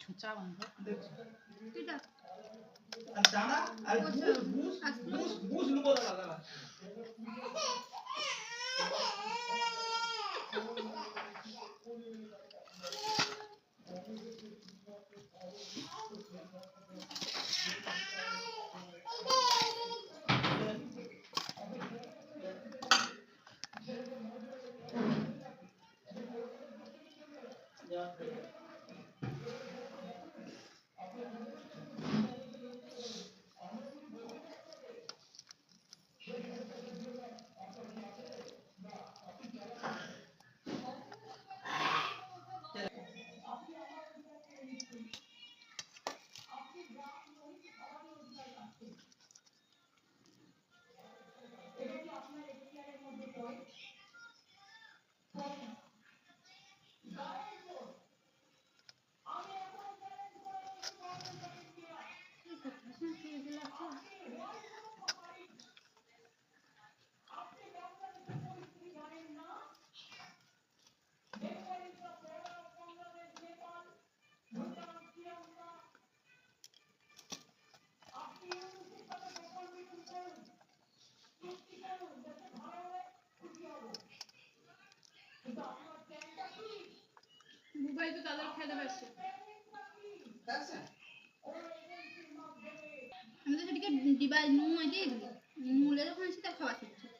ছুঁচা বন্ধ এটা আর দানা আর বুস লুবো দাদা মোবাইল তো তাদের খেতে পারছে আমি তো সেদিকে ডিবাই নুন দিয়ে দিই নুলে যখন এসে তার খাওয়া শিখছে